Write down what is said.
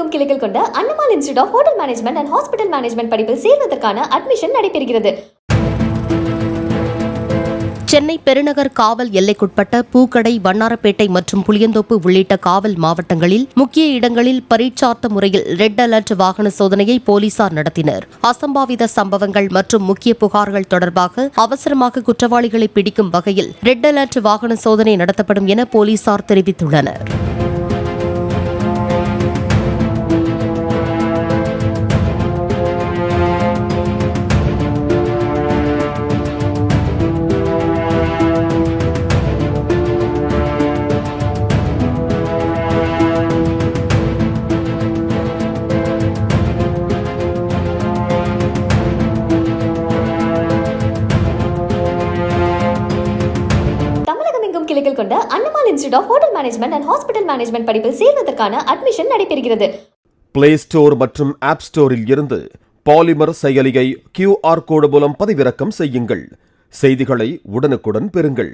தமிழகமெங்கும் கிளைகள் கொண்ட Annamal institute of hotel management and hospital management படிப்பில் சேர்வதற்கான அட்மிஷன் நடைபெறுகிறது. சென்னை பெருநகர் காவல் எல்லைக்குட்பட்ட பூக்கடை, வண்ணாரப்பேட்டை மற்றும் புளியந்தோப்பு உள்ளிட்ட காவல் மாவட்டங்களில் முக்கிய இடங்களில் பரீட்சார்த்த முறையில் ரெட் அலர்ட் வாகன சோதனையை போலீசார் நடத்தினர். அசம்பாவித சம்பவங்கள் மற்றும் முக்கிய புகார்கள் தொடர்பாக அவசரமாக குற்றவாளிகளை பிடிக்கும் வகையில் ரெட் அலர்ட் வாகன சோதனை நடத்தப்படும் என போலீசார் தெரிவித்துள்ளனர். கிளைகள் கொண்ட Annamal institute of hotel management and hospital management படிப்பில் சேர்வதற்கான அட்மிஷன் நடைபெறுகிறது. பிளே ஸ்டோர் மற்றும் ஆப் ஸ்டோரில் இருந்து பாலிமர் செயலியை QR கோடு மூலம் பதிவிறக்கம் செய்யுங்கள். செய்திகளை உடனுக்குடன் பெறுங்கள்.